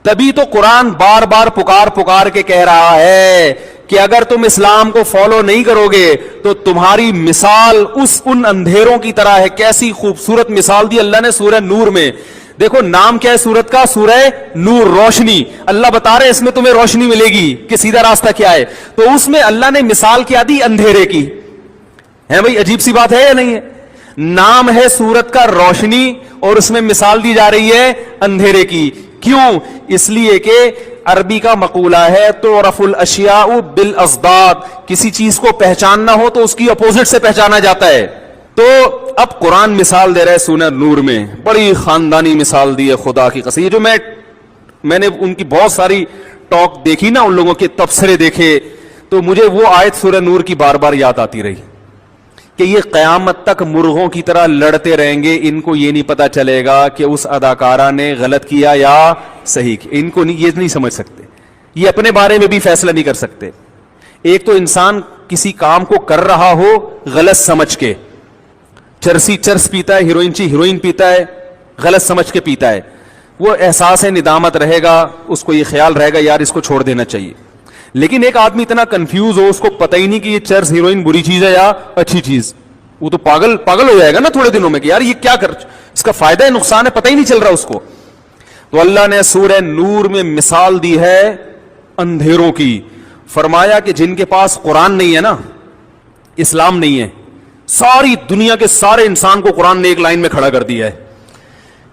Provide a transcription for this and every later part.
تبھی تو قرآن بار بار پکار پکار کے کہہ رہا ہے کہ اگر تم اسلام کو فالو نہیں کرو گے تو تمہاری مثال ان اندھیروں کی طرح ہے. کیسی خوبصورت مثال دی اللہ نے سورہ نور میں. دیکھو نام کیا ہے سورت کا؟ سورہ نور، روشنی. اللہ بتا رہے اس میں تمہیں روشنی ملے گی کہ سیدھا راستہ کیا ہے. تو اس میں اللہ نے مثال کیا دی؟ اندھیرے کی. ہے بھائی عجیب سی بات ہے یا نہیں ہے؟ نام ہے سورت کا روشنی اور اس میں مثال دی جا رہی ہے اندھیرے کی. کیوں؟ اس لیے کہ عربی کا مقولہ ہے تعرف الاشیاء بالازداد. کسی چیز کو پہچاننا ہو تو اس کی اپوزٹ سے پہچانا جاتا ہے. تو اب قرآن مثال دے رہا ہے سورہ نور میں، بڑی خاندانی مثال دی ہے خدا کی قسم. یہ جو میں نے ان کی بہت ساری ٹاک دیکھی نا، ان لوگوں کے تبصرے دیکھے، تو مجھے وہ آیت سورہ نور کی بار بار یاد آتی رہی کہ یہ قیامت تک مرغوں کی طرح لڑتے رہیں گے. ان کو یہ نہیں پتا چلے گا کہ اس اداکارہ نے غلط کیا یا صحیح کیا. ان کو یہ نہیں سمجھ سکتے، یہ اپنے بارے میں بھی فیصلہ نہیں کر سکتے. ایک تو انسان کسی کام کو کر رہا ہو غلط سمجھ کے، چرس پیتا ہے، ہیروئن پیتا ہے، غلط سمجھ کے پیتا ہے، وہ احساس ندامت رہے گا، اس کو یہ خیال رہے گا یار اس کو چھوڑ دینا چاہیے. لیکن ایک آدمی اتنا کنفیوز ہو، اس کو پتہ ہی نہیں کہ یہ چرس ہیروئن بری چیز ہے یا اچھی چیز، وہ تو پاگل ہو جائے گا نا تھوڑے دنوں میں کہ یار یہ کیا اس کا فائدہ ہے نقصان ہے پتہ ہی نہیں چل رہا اس کو. تو اللہ نے سورہ نور میں مثال دی ہے اندھیروں کی. فرمایا کہ جن کے پاس قرآن نہیں ہے نا، اسلام نہیں ہے، ساری دنیا کے سارے انسان کو قرآن نے ایک لائن میں کھڑا کر دیا ہے.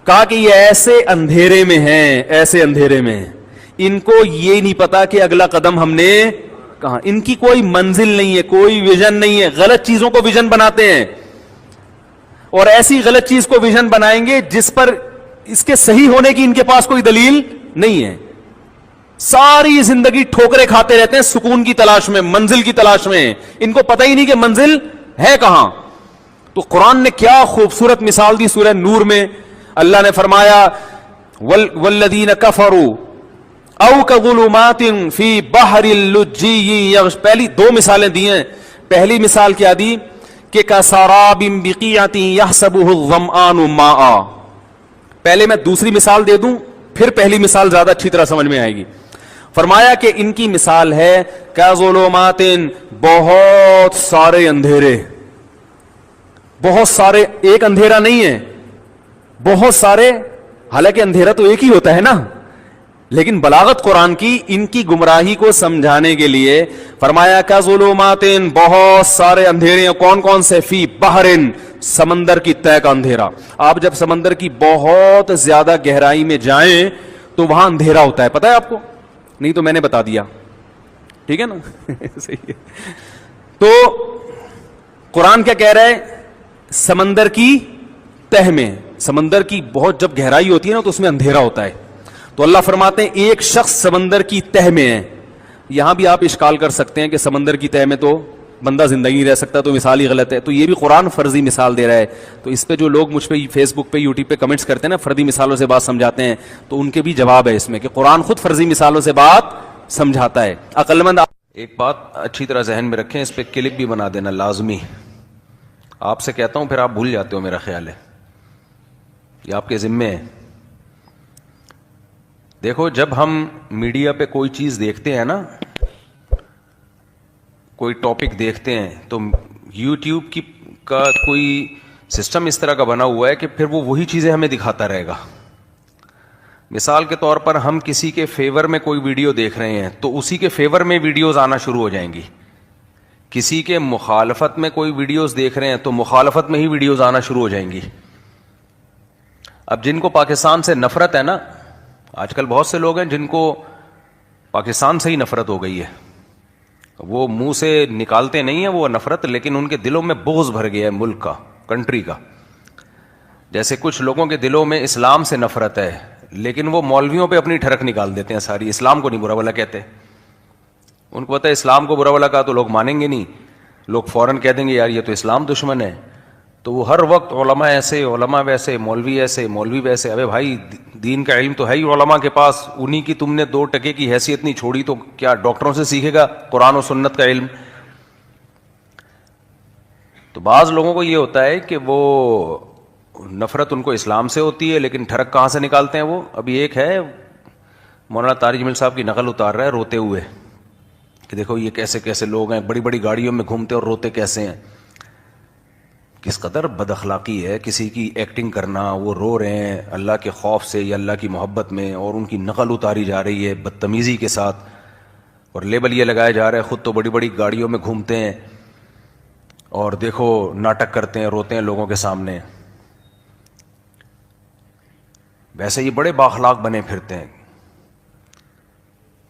کہا کہ یہ ایسے اندھیرے میں ہیں، ایسے اندھیرے میں ان کو یہ نہیں پتا کہ اگلا قدم ہم نے کہاں. ان کی کوئی منزل نہیں ہے، کوئی ویژن نہیں ہے. غلط چیزوں کو ویژن بناتے ہیں اور ایسی غلط چیز کو ویژن بنائیں گے جس پر اس کے صحیح ہونے کی ان کے پاس کوئی دلیل نہیں ہے. ساری زندگی ٹھوکرے کھاتے رہتے ہیں سکون کی تلاش میں، منزل کی تلاش میں. ان کو پتہ ہی نہیں کہ منزل ہے کہاں. تو قرآن نے کیا خوبصورت مثال دی سورہ نور میں. اللہ نے فرمایا والذین کفروا او کظلمات فی بحر اللجی. پہلی دو مثالیں دی ہیں. پہلی مثال کیا دی کہ کسراب بقیعۃ یحسبہ الظمآن ماء. پہلے میں دوسری مثال دے دوں پھر پہلی مثال زیادہ اچھی طرح سمجھ میں آئے گی. فرمایا کہ ان کی مثال ہے کظلمات، بہت سارے اندھیرے. بہت سارے، ایک اندھیرا نہیں ہے، بہت سارے. حالانکہ اندھیرا تو ایک ہی ہوتا ہے نا، لیکن بلاغت قرآن کی ان کی گمراہی کو سمجھانے کے لیے فرمایا کظلمات، بہت سارے اندھیرے. کون کون سے؟ فی بحر، سمندر کی تہہ کا اندھیرا. آپ جب سمندر کی بہت زیادہ گہرائی میں جائیں تو وہاں اندھیرا ہوتا ہے، پتہ ہے آپ کو؟ نہیں تو میں نے بتا دیا، ٹھیک ہے نا. صحیح ہے. تو قرآن کیا کہہ رہا ہے؟ سمندر کی تہہ میں، سمندر کی بہت جب گہرائی ہوتی ہے نا تو اس میں اندھیرا ہوتا ہے. تو اللہ فرماتے ہیں ایک شخص سمندر کی تہہ میں ہے. یہاں بھی آپ اشکال کر سکتے ہیں کہ سمندر کی تہہ میں تو بندہ زندگی نہیں رہ سکتا، تو مثال ہی غلط ہے. تو یہ بھی قرآن فرضی مثال دے رہا ہے. تو اس پہ جو لوگ مجھ پہ فیس بک پہ یوٹیوب پہ کمنٹس کرتے ہیں نا، فرضی مثالوں سے بات سمجھاتے ہیں، تو ان کے بھی جواب ہے اس میں کہ قرآن خود فرضی مثالوں سے بات سمجھاتا ہے. عقل مند ایک بات اچھی طرح ذہن میں رکھیں، اس پہ کلپ بھی بنا دینا لازمی. آپ سے کہتا ہوں پھر آپ بھول جاتے ہو، میرا خیال ہے یہ آپ کے ذمے ہے. دیکھو جب ہم میڈیا پہ کوئی چیز دیکھتے ہیں نا، کوئی ٹاپک دیکھتے ہیں، تو یوٹیوب کا کوئی سسٹم اس طرح کا بنا ہوا ہے کہ پھر وہ وہی چیزیں ہمیں دکھاتا رہے گا. مثال کے طور پر ہم کسی کے فیور میں کوئی ویڈیو دیکھ رہے ہیں تو اسی کے فیور میں ویڈیوز آنا شروع ہو جائیں گی. کسی کے مخالفت میں کوئی ویڈیوز دیکھ رہے ہیں تو مخالفت میں ہی ویڈیوز آنا شروع ہو جائیں گی. اب جن کو پاکستان سے نفرت ہے نا، آج کل بہت سے لوگ ہیں جن کو پاکستان سے ہی نفرت ہو گئی ہے. وہ منہ سے نکالتے نہیں ہیں وہ نفرت، لیکن ان کے دلوں میں بغض بھر گیا ہے ملک کا، کنٹری کا. جیسے کچھ لوگوں کے دلوں میں اسلام سے نفرت ہے، لیکن وہ مولویوں پہ اپنی ٹھڑک نکال دیتے ہیں ساری. اسلام کو نہیں برا بھلا کہتے. ان کو پتہ ہے اسلام کو برا بھلا کہا تو لوگ مانیں گے نہیں، لوگ فوراً کہہ دیں گے یار یہ تو اسلام دشمن ہے. تو وہ ہر وقت علماء ایسے، علماء ویسے، مولوی ایسے، مولوی ویسے. ابے بھائی دین کا علم تو ہے ہی علماء کے پاس، انہی کی تم نے 2 ٹکے کی حیثیت نہیں چھوڑی تو کیا ڈاکٹروں سے سیکھے گا قرآن و سنت کا علم؟ تو بعض لوگوں کو یہ ہوتا ہے کہ وہ نفرت ان کو اسلام سے ہوتی ہے، لیکن ٹھڑک کہاں سے نکالتے ہیں وہ؟ ابھی ایک ہے مولانا طارق جمیل صاحب کی نقل اتار رہا ہے روتے ہوئے کہ دیکھو یہ کیسے کیسے لوگ ہیں، بڑی بڑی گاڑیوں میں گھومتے اور روتے کیسے ہیں. کس قدر بد اخلاقی ہے کسی کی ایکٹنگ کرنا، وہ رو رہے ہیں اللہ کے خوف سے یا اللہ کی محبت میں، اور ان کی نقل اتاری جا رہی ہے بدتمیزی کے ساتھ، اور لیبل یہ لگایا جا رہا ہے خود تو بڑی بڑی گاڑیوں میں گھومتے ہیں اور دیکھو ناٹک کرتے ہیں، روتے ہیں لوگوں کے سامنے. ویسے یہ بڑے بااخلاق بنے پھرتے ہیں.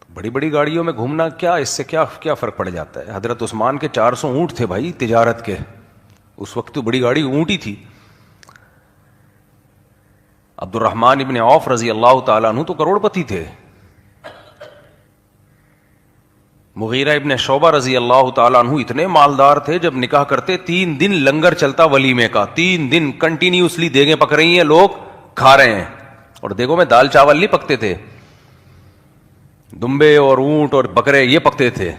بڑی بڑی گاڑیوں میں گھومنا کیا، اس سے کیا فرق پڑ جاتا ہے؟ حضرت عثمان کے 400 اونٹ تھے بھائی تجارت کے، اس وقت تو بڑی گاڑی اونٹ ہی تھی. عبد الرحمن ابن عوف رضی اللہ تعالیٰ عنہ تو کروڑ پتی تھے. مغیرہ ابن شعبہ رضی اللہ تعالیٰ عنہ اتنے مالدار تھے، جب نکاح کرتے 3 دن لنگر چلتا ولیمے کا، 3 دن کنٹینیوسلی دیگیں پک رہی ہیں، لوگ کھا رہے ہیں. اور دیکھو میں دال چاول نہیں پکتے تھے، دمبے اور اونٹ اور بکرے یہ پکتے تھے.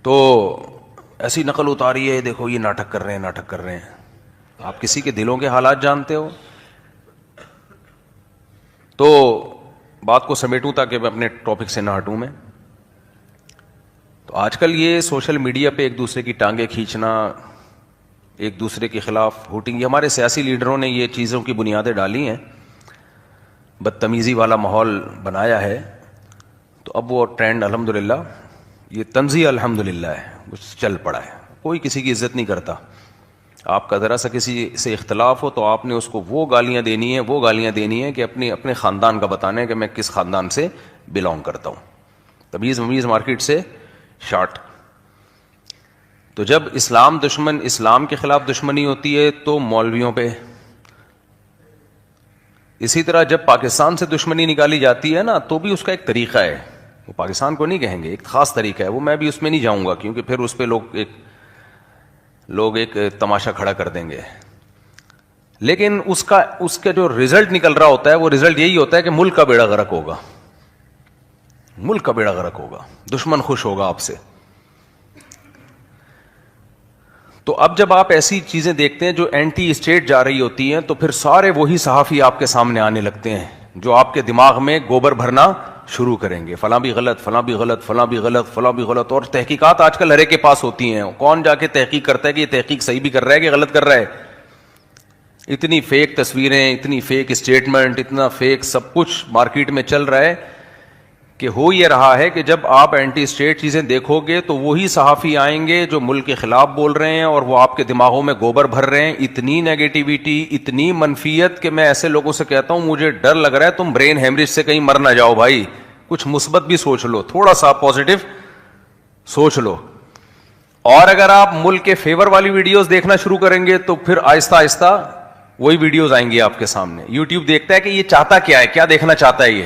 تو ایسی نقل اتاری ہے، دیکھو یہ ناٹک کر رہے ہیں، ناٹک کر رہے ہیں. آپ کسی کے دلوں کے حالات جانتے ہو؟ تو بات کو سمیٹوں تاکہ میں اپنے ٹاپک سے نہ ہٹوں میں. تو آج کل یہ سوشل میڈیا پہ ایک دوسرے کی ٹانگیں کھینچنا، ایک دوسرے کے خلاف ہوٹنگ، یہ ہمارے سیاسی لیڈروں نے یہ چیزوں کی بنیادیں ڈالی ہیں، بدتمیزی والا ماحول بنایا ہے. تو اب وہ ٹرینڈ الحمدللہ، یہ طنزیہ الحمدللہ ہے، وہ چل پڑا ہے. کوئی کسی کی عزت نہیں کرتا. آپ کا ذرا سا کسی سے اختلاف ہو تو آپ نے اس کو وہ گالیاں دینی ہیں کہ اپنے خاندان کا بتانا ہے کہ میں کس خاندان سے بلونگ کرتا ہوں. تمیز ممیز مارکیٹ سے شارٹ. تو جب اسلام کے خلاف دشمنی ہوتی ہے تو مولویوں پہ. اسی طرح جب پاکستان سے دشمنی نکالی جاتی ہے نا تو بھی اس کا ایک طریقہ ہے، وہ پاکستان کو نہیں کہیں گے، ایک خاص طریقہ ہے، وہ میں بھی اس میں نہیں جاؤں گا کیونکہ پھر اس پہ لوگ ایک تماشا کھڑا کر دیں گے. لیکن اس کا جو رزلٹ نکل رہا ہوتا ہے وہ رزلٹ یہی ہوتا ہے کہ ملک کا بیڑا غرق ہوگا، ملک کا بیڑا غرق ہوگا، دشمن خوش ہوگا آپ سے. تو اب جب آپ ایسی چیزیں دیکھتے ہیں جو اینٹی اسٹیٹ جا رہی ہوتی ہیں تو پھر سارے وہی صحافی آپ کے سامنے آنے لگتے ہیں جو آپ کے دماغ میں گوبر بھرنا شروع کریں گے، فلاں بھی غلط، فلاں بھی غلط، فلاں بھی غلط، فلاں بھی غلط. اور تحقیقات آج کل ہر ایک کے پاس ہوتی ہیں، کون جا کے تحقیق کرتا ہے کہ یہ تحقیق صحیح بھی کر رہا ہے کہ غلط کر رہا ہے. اتنی فیک تصویریں، اتنی فیک اسٹیٹمنٹ، اتنا فیک سب کچھ مارکیٹ میں چل رہا ہے کہ ہو یہ رہا ہے کہ جب آپ اینٹی اسٹیٹ چیزیں دیکھو گے تو وہی صحافی آئیں گے جو ملک کے خلاف بول رہے ہیں اور وہ آپ کے دماغوں میں گوبر بھر رہے ہیں. اتنی نیگیٹیوٹی، اتنی منفیت کہ میں ایسے لوگوں سے کہتا ہوں مجھے ڈر لگ رہا ہے تم برین ہیمریج سے کہیں مر نہ جاؤ بھائی. کچھ مثبت بھی سوچ لو، تھوڑا سا پازیٹو سوچ لو. اور اگر آپ ملک کے فیور والی ویڈیوز دیکھنا شروع کریں گے تو پھر آہستہ آہستہ وہی ویڈیوز آئیں گی آپ کے سامنے. یوٹیوب دیکھتا ہے کہ یہ چاہتا کیا ہے، کیا دیکھنا چاہتا ہے یہ.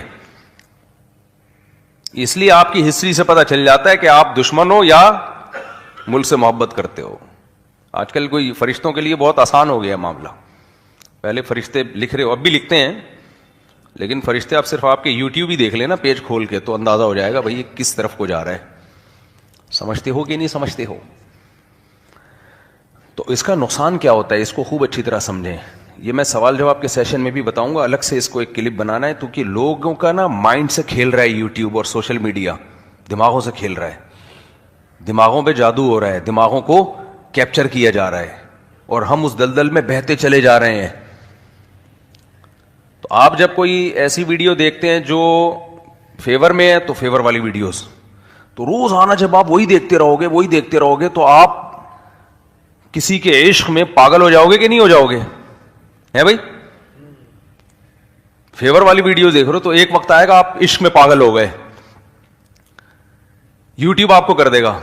اس لیے آپ کی ہسٹری سے پتہ چل جاتا ہے کہ آپ دشمن ہو یا ملک سے محبت کرتے ہو. آج کل کوئی فرشتوں کے لیے بہت آسان ہو گیا معاملہ. پہلے فرشتے لکھ رہے ہو، اب بھی لکھتے ہیں، لیکن فرشتے آپ صرف آپ کے یوٹیوب ہی دیکھ لینا پیج کھول کے تو اندازہ ہو جائے گا بھائی یہ کس طرف کو جا رہا ہے. سمجھتے ہو کہ نہیں سمجھتے ہو؟ تو اس کا نقصان کیا ہوتا ہے اس کو خوب اچھی طرح سمجھیں. یہ میں سوال جواب کے سیشن میں بھی بتاؤں گا، الگ سے اس کو ایک کلپ بنانا ہے کیونکہ لوگوں کا نا مائنڈ سے کھیل رہا ہے یوٹیوب اور سوشل میڈیا، دماغوں سے کھیل رہا ہے، دماغوں پہ جادو ہو رہا ہے، دماغوں کو کیپچر کیا جا رہا ہے اور ہم اس دلدل میں بہتے چلے جا رہے ہیں. تو آپ جب کوئی ایسی ویڈیو دیکھتے ہیں جو فیور میں ہے تو فیور والی ویڈیوز، تو روز آنا جب آپ وہی دیکھتے رہو گے تو آپ کسی کے عشق میں پاگل ہو جاؤ گے کہ نہیں ہو جاؤ گے؟ ہے بھائی، فیور والی ویڈیو دیکھ رہے ہو تو ایک وقت آئے گا آپ عشق میں پاگل ہو گئے، یوٹیوب آپ کو کر دے گا.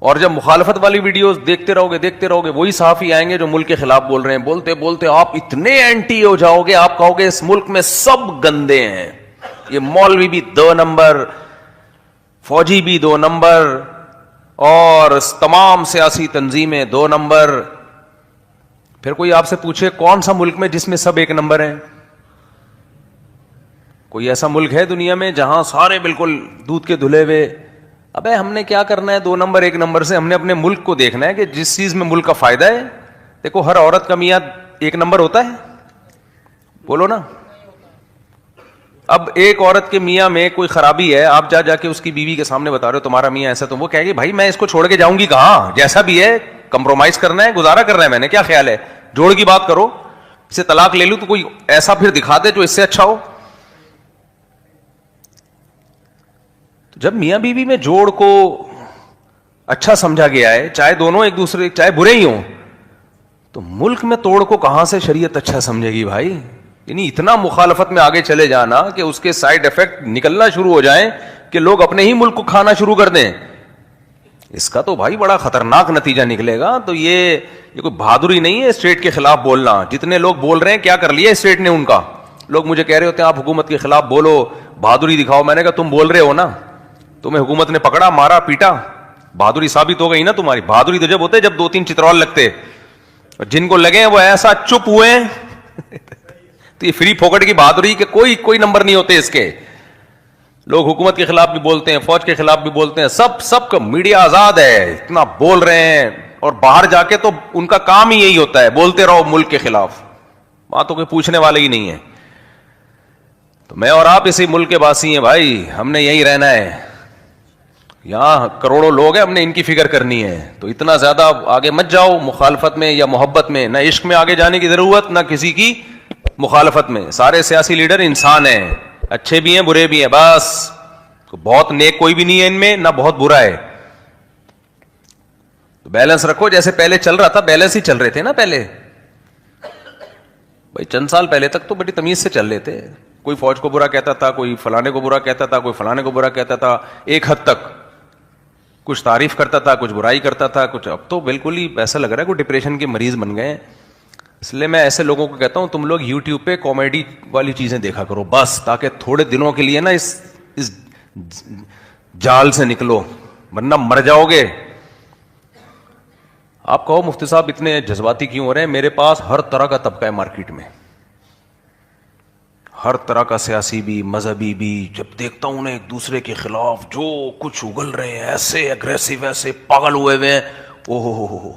اور جب مخالفت والی ویڈیوز دیکھتے رہو گے وہی صحافی آئیں گے جو ملک کے خلاف بول رہے ہیں، بولتے بولتے آپ اتنے اینٹی ہو جاؤ گے، آپ کہو گے اس ملک میں سب گندے ہیں، یہ مولوی بھی 2 نمبر، فوجی بھی 2 نمبر، اور تمام سیاسی تنظیمیں 2 نمبر. پھر کوئی آپ سے پوچھے کون سا ملک میں جس میں سب 1 نمبر ہیں؟ کوئی ایسا ملک ہے دنیا میں جہاں سارے بالکل دودھ کے دھلے ہوئے؟ ابے ہم نے کیا کرنا ہے 2 نمبر 1 نمبر سے؟ ہم نے اپنے ملک کو دیکھنا ہے کہ جس چیز میں ملک کا فائدہ ہے. دیکھو ہر عورت کا میاں 1 نمبر ہوتا ہے؟ بولو نا. اب ایک عورت کے میاں میں کوئی خرابی ہے, آپ جا کے اس کی بیوی کے سامنے بتا رہے ہو تمہارا میاں ایسا, تو وہ کہے گی بھائی میں اس کو چھوڑ کے جاؤں گی کہاں, جیسا بھی ہے کمپرومائز کرنا ہے, گزارا کرنا ہے, میں نے کیا خیال ہے, جوڑ کی بات کرو, اسے طلاق لے لوں تو کوئی ایسا پھر دکھا دے جو اس سے اچھا ہو. جب میاں بیوی میں جوڑ کو اچھا سمجھا گیا ہے, چاہے دونوں ایک دوسرے چاہے برے ہی ہوں, تو ملک میں توڑ کو کہاں سے شریعت اچھا سمجھے گی بھائی. یعنی اتنا مخالفت میں آگے چلے جانا کہ اس کے سائیڈ ایفیکٹ نکلنا شروع ہو جائیں کہ لوگ اپنے ہی ملک کو کھانا شروع کر دیں, اس کا تو بھائی بڑا خطرناک نتیجہ نکلے گا. تو یہ کوئی بہادری نہیں ہے اسٹیٹ کے خلاف بولنا. جتنے لوگ بول رہے ہیں کیا کر لیا اسٹیٹ نے ان کا. لوگ مجھے کہہ رہے ہوتے ہیں آپ حکومت کے خلاف بولو, بہادری دکھاؤ. میں نے کہا تم بول رہے ہو نا, تمہیں حکومت نے پکڑا, مارا, پیٹا, بہادری ثابت ہو گئی نا تمہاری. بہادری تو جب ہوتے جب 2-3 چترال لگتے, جن کو لگے وہ ایسا چپ ہوئے تو یہ فری پھوکٹ کی بہادری کہ کوئی نمبر نہیں ہوتے اس کے. لوگ حکومت کے خلاف بھی بولتے ہیں, فوج کے خلاف بھی بولتے ہیں, سب کا میڈیا آزاد ہے, اتنا بول رہے ہیں, اور باہر جا کے تو ان کا کام ہی یہی ہوتا ہے, بولتے رہو ملک کے خلاف, باتوں کوئی پوچھنے والے ہی نہیں ہے. تو میں اور آپ اسی ملک کے باسی ہیں بھائی, ہم نے یہی رہنا ہے. یہاں کروڑوں لوگ ہیں, ہم نے ان کی فکر کرنی ہے. تو اتنا زیادہ آگے مت جاؤ مخالفت میں یا محبت میں, نہ عشق میں آگے جانے کی ضرورت, نہ کسی کی مخالفت میں. سارے سیاسی لیڈر انسان ہیں, اچھے بھی ہیں برے بھی ہیں, بس بہت نیک کوئی بھی نہیں ہے ان میں, نہ بہت برا ہے. تو بیلنس رکھو, جیسے پہلے چل رہا تھا بیلنس ہی چل رہے تھے نا پہلے بھائی. چند سال پہلے تک تو بڑی تمیز سے چل رہے تھے. کوئی فوج کو برا کہتا تھا, کوئی فلانے کو برا کہتا تھا, کوئی فلانے کو برا کہتا تھا, ایک حد تک کچھ تعریف کرتا تھا, کچھ برائی کرتا تھا, کچھ. اب تو بالکل ہی ایسا لگ رہا ہے کوئی ڈپریشن کے مریض بن گئے ہیں. اس لیے میں ایسے لوگوں کو کہتا ہوں تم لوگ یوٹیوب پہ کامیڈی والی چیزیں دیکھا کرو بس, تاکہ تھوڑے دنوں کے لیے نا اس جال سے نکلو, ورنہ مر جاؤ گے. آپ کہو مفتی صاحب اتنے جذباتی کیوں ہو رہے ہیں؟ میرے پاس ہر طرح کا طبقہ ہے مارکیٹ میں, ہر طرح کا سیاسی بھی مذہبی بھی. جب دیکھتا ہوں نا ایک دوسرے کے خلاف جو کچھ اگل رہے ہیں, ایسے اگریسو, ایسے پاگل ہوئے ہوئے ہیں, او ہو.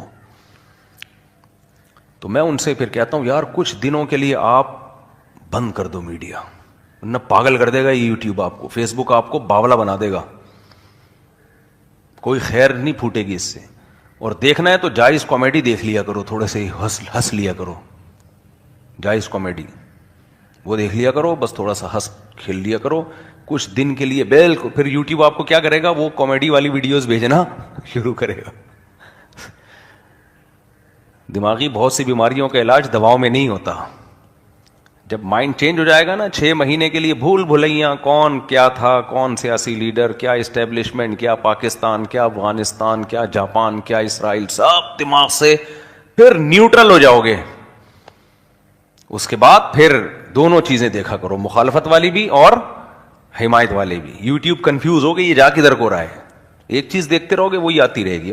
تو میں ان سے پھر کہتا ہوں یار کچھ دنوں کے لیے آپ بند کر دو میڈیا, ورنہ پاگل کر دے گا یہ یوٹیوب آپ کو, فیس بک آپ کو باولا بنا دے گا, کوئی خیر نہیں پھوٹے گی اس سے. اور دیکھنا ہے تو جائز کامیڈی دیکھ لیا کرو, تھوڑے سے ہنس لیا کرو, جائز کامیڈی وہ دیکھ لیا کرو, بس تھوڑا سا ہنس کھیل لیا کرو کچھ دن کے لیے. بالکل پھر یوٹیوب آپ کو کیا کرے گا, وہ کامیڈی والی ویڈیوز بھیجنا شروع کرے گا. دماغی بہت سی بیماریوں کا علاج دواؤں میں نہیں ہوتا. جب مائنڈ چینج ہو جائے گا نا 6 مہینے کے لیے بھول بھلیاں, کون کیا تھا, کون سیاسی لیڈر, کیا اسٹیبلشمنٹ, کیا پاکستان, کیا افغانستان, کیا جاپان, کیا اسرائیل, سب دماغ سے پھر نیوٹرل ہو جاؤ گے. اس کے بعد پھر دونوں چیزیں دیکھا کرو, مخالفت والی بھی اور حمایت والے بھی. یوٹیوب کنفیوز ہو گئی یہ جا کدھر کو رہا ہے, ایک چیز دیکھتے رہو گے وہی آتی رہے گی.